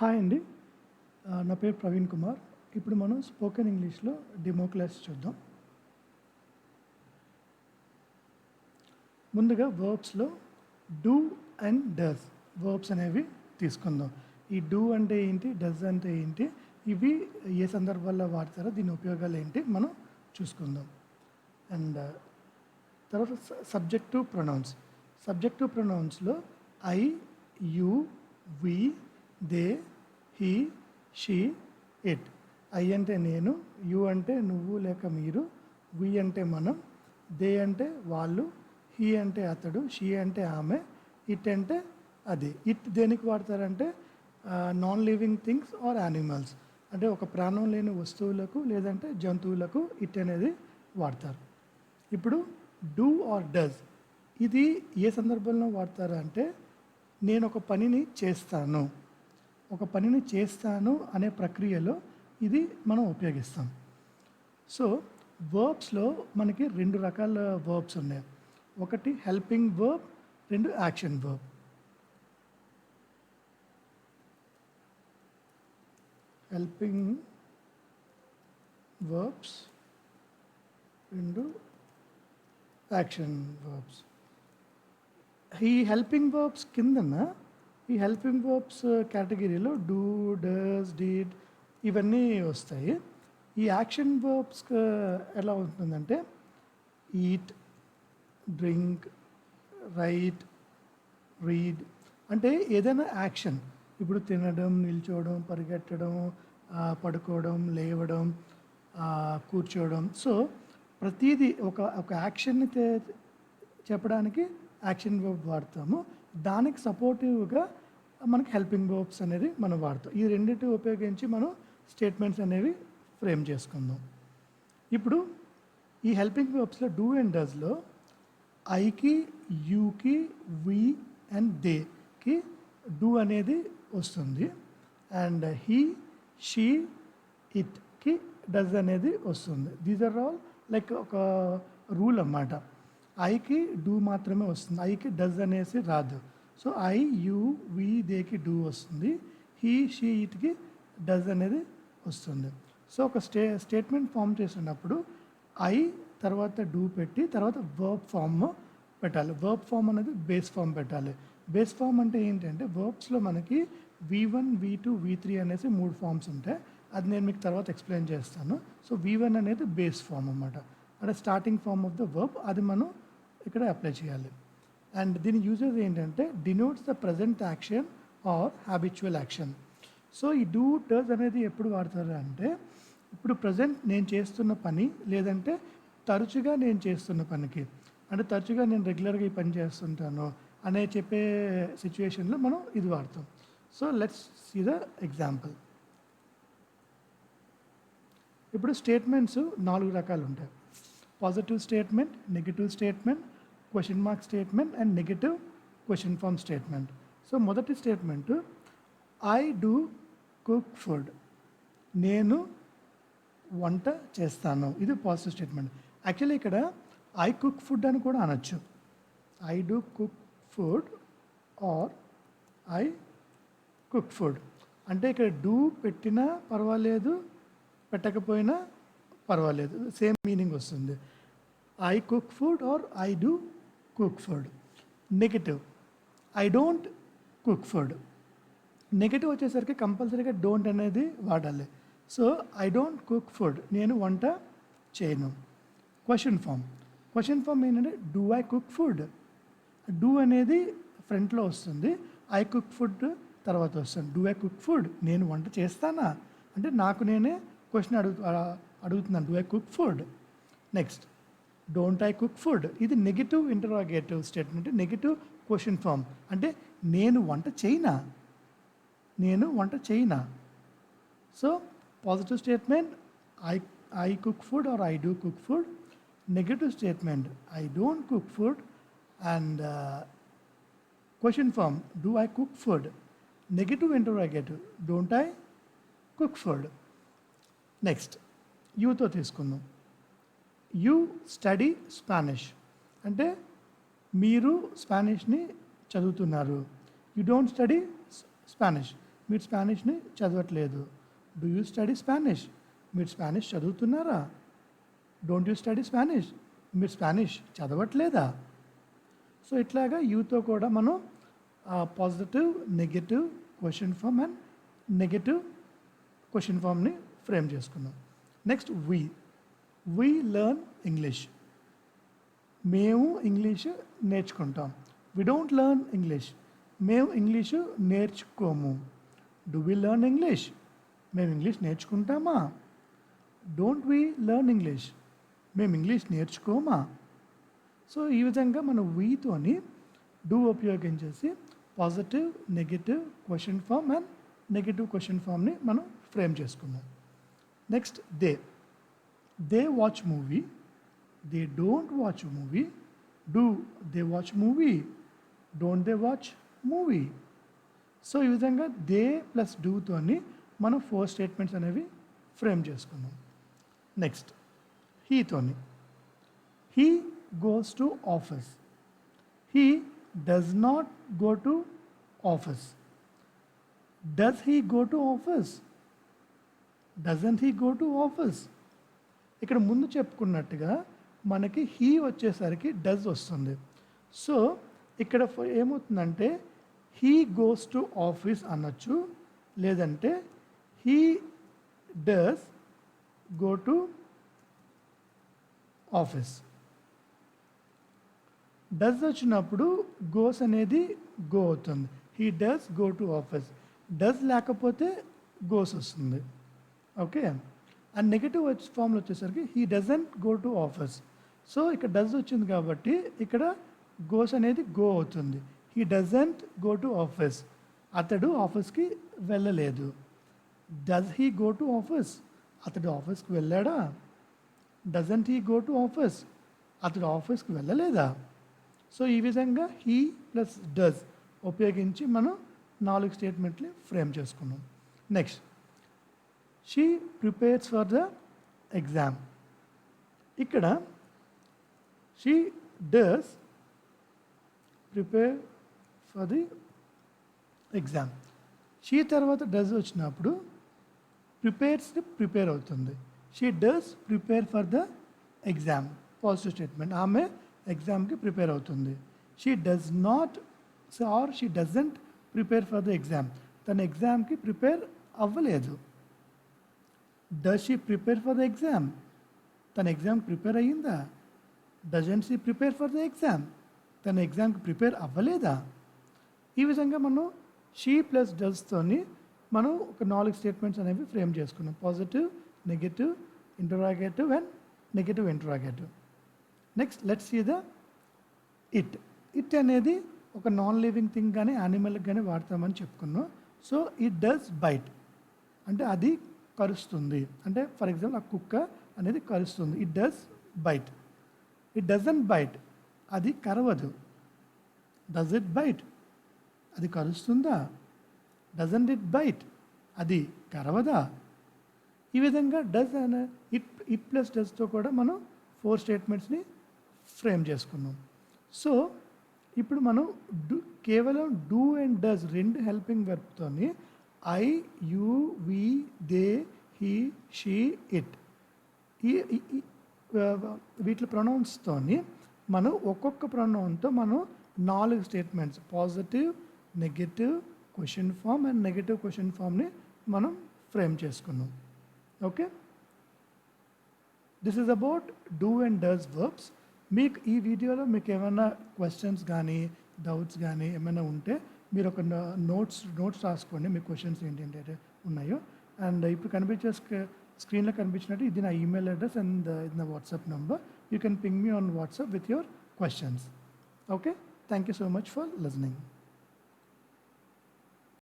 Hi అండి. నా పేరు ప్రవీణ్ కుమార్. ఇప్పుడు మనం స్పోకెన్ ఇంగ్లీష్లో డెమో క్లాస్ చూద్దాం. ముందుగా వర్బ్స్లో డూ అండ్ డస్ వర్బ్స్ అనేవి తీసుకుందాం. ఈ డూ అంటే ఏంటి, డస్ అంటే ఏంటి, ఇవి ఏ సందర్భాల్లో వాడతారో దీని ఉపయోగాలు ఏంటి మనం చూసుకుందాం. అండ్ తర్వాత సబ్జెక్టివ్ ప్రొనౌన్స్. సబ్జెక్టివ్ ప్రొనౌన్స్లో I, you, we, they, he, she, it. I అంటే నేను, యూ అంటే నువ్వు లేక మీరు, వి అంటే మనం, దే అంటే వాళ్ళు, హీ అంటే అతడు, షీ అంటే ఆమె, ఇట్ అంటే అది. ఇట్ దేనికి వాడతారంటే non living things or animals, అంటే ఒక ప్రాణం లేని వస్తువులకు లేదంటే జంతువులకు ఇట్ అనేది వాడతారు. ఇప్పుడు డూ ఆర్ డస్ ఇది ఏ సందర్భంలో వాడతారు అంటే నేను ఒక పనిని చేస్తాను, ఒక పనిని చేస్తాను అనే ప్రక్రియలో ఇది మనం ఉపయోగిస్తాం. సో వర్బ్స్లో మనకి రెండు రకాల వర్బ్స్ ఉన్నాయి. ఒకటి హెల్పింగ్ వర్బ్, రెండు యాక్షన్ వర్బ్. హెల్పింగ్ వర్బ్స్, రెండు యాక్షన్ వర్బ్స్. ఈ హెల్పింగ్ వర్బ్స్ కిందన ఈ హెల్పింగ్ వర్బ్స్ కేటగిరీలో డూ, డస్, డిడ్ ఇవన్నీ వస్తాయి. ఈ యాక్షన్ వర్బ్స్ ఎలా ఉంటుందంటే ఈట్, డ్రింక్, రైట్, రీడ్, అంటే ఏదైనా యాక్షన్, ఇప్పుడు తినడం, నిల్చోవడం, పరిగెట్టడం, పడుకోవడం, లేవడం, కూర్చోవడం. సో ప్రతిదీ ఒక యాక్షన్ని చెప్పడానికి యాక్షన్ వర్బ్ వాడతాము. దానికి సపోర్టివ్గా మనకి హెల్పింగ్ వర్బ్స్ అనేది మనం వాడతాం. ఈ రెండింటి ఉపయోగించి మనం స్టేట్మెంట్స్ అనేవి ఫ్రేమ్ చేసుకుందాం. ఇప్పుడు ఈ హెల్పింగ్ వర్బ్స్లో డూ అండ్ డస్లో ఐకి, యూకి, వి అండ్ దేకి డూ అనేది వస్తుంది. అండ్ హీ, షీ, ఇట్కి డస్ అనేది వస్తుంది. దీస్ ఆర్ ఆల్ లైక్ ఒక రూల్ అన్నమాట. ఐకి డూ మాత్రమే వస్తుంది, ఐకి డస్ అనేసి రాదు. సో ఐ, యూ, వి, దేకి డూ వస్తుంది, హీ, షీ, ఇట్కి డస్ అనేది వస్తుంది. సో ఒక స్టేట్మెంట్ ఫామ్ చేసినప్పుడు ఐ తర్వాత డూ పెట్టి తర్వాత వర్బ్ ఫామ్ పెట్టాలి. వర్బ్ ఫామ్ అనేది బేస్ ఫామ్ పెట్టాలి. బేస్ ఫామ్ అంటే ఏంటంటే వర్బ్స్లో మనకి V1, V2, V3 అనేసి 3 ఫామ్స్ ఉంటాయి. అది నేను మీకు తర్వాత ఎక్స్ప్లెయిన్ చేస్తాను. సో V1 అనేది బేస్ ఫామ్ అన్నమాట, అంటే starting form of the verb. అది మనం ఇక్కడ అప్లై చేయాలి. అండ్ దీని యూజెస్ ఏంటంటే denotes the present action or habitual action. So ఈ డూ, డస్ అనేది ఎప్పుడు వాడతారు అంటే ఇప్పుడు ప్రజెంట్ నేను చేస్తున్న పని లేదంటే తరచుగా నేను చేస్తున్న పనికి, అంటే తరచుగా నేను రెగ్యులర్గా ఈ పని చేస్తుంటాను అనే చెప్పే సిచ్యువేషన్లో మనం ఇది వాడతాం. So let's see the example. ఇప్పుడు స్టేట్మెంట్స్ 4 రకాలు ఉంటాయి. Positive statement, negative statement, question mark statement and negative question form statement. So మొదటి statement I do cook food, నేను వంట చేస్తాను. ఇది పాజిటివ్ స్టేట్మెంట్. యాక్చువల్లీ ఇక్కడ ఐ కుక్ ఫుడ్ అని కూడా అనొచ్చు. I do cook food or I cook food. అంటే ఇక్కడ డూ పెట్టినా పర్వాలేదు, పెట్టకపోయినా పర్వాలేదు, సేమ్ మీనింగ్ వస్తుంది. I cook food or I do cook food. Negative I don't cook food. Negative వచ్చేసరికి కంపల్సరీగా డోంట్ అనేది వాడాలి. So I don't cook food, నేను వంట చేయను. Question form. క్వశ్చన్ ఫామ్ ఏంటంటే do I cook food. Do అనేది ఫ్రంట్లో వస్తుంది, ఐ కుక్ ఫుడ్ తర్వాత వస్తుంది. డూ ఐ కుక్ ఫుడ్, నేను వంట చేస్తానా అంటే నాకు నేనే క్వశ్చన్ అడుగుతున్నాను, do I cook food. Next don't I cook food, ఇది negative interrogative statement, negative question form, అంటే నేను వంట చేయనా, నేను వంట చేయనా. So positive statement I cook food or I do cook food. Negative statement I don't cook food. And question form do I cook food. Negative interrogative don't I cook food. Next యూతో తీసుకుందాం. You study Spanish, అంటే మీరు స్పానిష్ని చదువుతున్నారు. You don't study Spanish, మీరు స్పానిష్ని చదవట్లేదు. Do you study Spanish? మీరు Spanish చదువుతున్నారా? Don't you study Spanish? మీరు స్పానిష్ చదవట్లేదా? సో ఇట్లాగా యూతో కూడా మనం positive, negative question form and negative question ఫామ్ని ఫ్రేమ్ చేసుకున్నాం. Next we learn English. మేము ఇంగ్లీషు నేర్చుకుంటాం. We don't learn English. మేము ఇంగ్లీషు నేర్చుకోము. Do we learn English? మేము ఇంగ్లీష్ నేర్చుకుంటామా? Don't we learn English? మేము ఇంగ్లీష్ నేర్చుకోమా? సో ఈ విధంగా మనం వీతోని డూ ఉపయోగించేసి positive, negative question form and negative question ఫామ్ని మనం ఫ్రేమ్ చేసుకున్నాం. Next they watch movie. They don't watch movie. Do they watch movie? Don't they watch movie? So ఈ విధంగా దే ప్లస్ డూతోని మనం 4 స్టేట్మెంట్స్ అనేవి ఫ్రేమ్ చేసుకున్నాం. నెక్స్ట్ హీతోని he goes to office. He does not go to office. Does he go to office? Doesn't he go to office? ఇక్కడ ముందు చెప్పుకున్నట్టుగా మనకి హీ వచ్చేసరికి డస్ వస్తుంది. సో ఇక్కడ ఏమవుతుందంటే హీ గోస్ టు ఆఫీస్ అనొచ్చు, లేదంటే he does go to office. Does వచ్చినప్పుడు గోస్ అనేది గో అవుతుంది. He does go to office. Does లేకపోతే గోస్ వస్తుంది. ఓకే. అండ్ నెగటివ్ ఫామ్లో వచ్చేసరికి he doesn't go to office. So ఇక్కడ డస్ వచ్చింది కాబట్టి ఇక్కడ గోస్ అనేది గో అవుతుంది. He doesn't go to office. అతడు ఆఫీస్కి వెళ్ళలేదు. Does he go to office? అతడు ఆఫీస్కి వెళ్ళాడా? Doesn't he go to office? అతడు ఆఫీస్కి వెళ్ళలేదా? సో ఈ విధంగా హీ ప్లస్ డస్ ఉపయోగించి మనం 4 స్టేట్మెంట్ని ఫ్రేమ్ చేసుకున్నాం. Next she prepares for the exam. ఇక్కడ she does prepare for the exam. She తర్వాత డస్ వచ్చినప్పుడు ప్రిపేర్ అవుతుంది. She does prepare for the exam, positive statement. ఆమె ఎగ్జామ్కి ప్రిపేర్ అవుతుంది. She does not or she doesn't prepare for the exam. తన ఎగ్జామ్కి prepare అవ్వలేదు. Does she prepare for the exam? తన ఎగ్జామ్కి ప్రిపేర్ అయ్యిందా? Doesn't she prepare for the exam? తన ఎగ్జామ్కి ప్రిపేర్ అవ్వలేదా? ఈ విధంగా మనం షీ ప్లస్ డస్తోని మనం ఒక 4 స్టేట్మెంట్స్ అనేవి ఫ్రేమ్ చేసుకున్నాం. Positive, negative, interrogative and negative interrogative. Next let's see the it అనేది ఒక నాన్ లివింగ్ థింగ్ కానీ యానిమల్కి కానీ వాడతామని చెప్పుకున్నాం. సో ఇట్ డస్ బైట్ అంటే అది కరుస్తుంది. అంటే ఫర్ ఎగ్జాంపుల్ ఆ కుక్క అనేది కరుస్తుంది. It does bite. It doesn't bite అది కరవదు. Does it byte? అది కరుస్తుందా? Doesn't it byte? అది కరవదా? ఈ విధంగా డస్ అనే ఇట్ ప్లస్ డస్తో కూడా మనం 4 స్టేట్మెంట్స్ని ఫ్రేమ్ చేసుకున్నాం. సో ఇప్పుడు మనం కేవలం డూ అండ్ డస్ 2 హెల్పింగ్ వెర్బ్తోని I, you, we, they, he, she, it ఈ వీటి ప్రొనౌన్స్తోని మనం ఒక్కొక్క ప్రొనౌన్తో మనం 4 statements positive, negative question form and negative question ఫామ్ని మనం ఫ్రేమ్ చేసుకున్నాం. Okay, this is about do and does verbs. మీకు ఈ వీడియోలో మీకు ఏమైనా క్వశ్చన్స్ కానీ డౌట్స్ కానీ ఏమైనా ఉంటే మీరు ఒక నోట్స్ రాసుకోండి. మీ క్వశ్చన్స్ ఏంటంటే ఉన్నాయో. అండ్ ఇప్పుడు కనిపించే స్క్రీన్లో కనిపించినట్టు ఇది నా ఈమెయిల్ అడ్రస్ అండ్ ఇది నా WhatsApp number. You can ping me on WhatsApp with your questions. Okay, thank you so much for listening.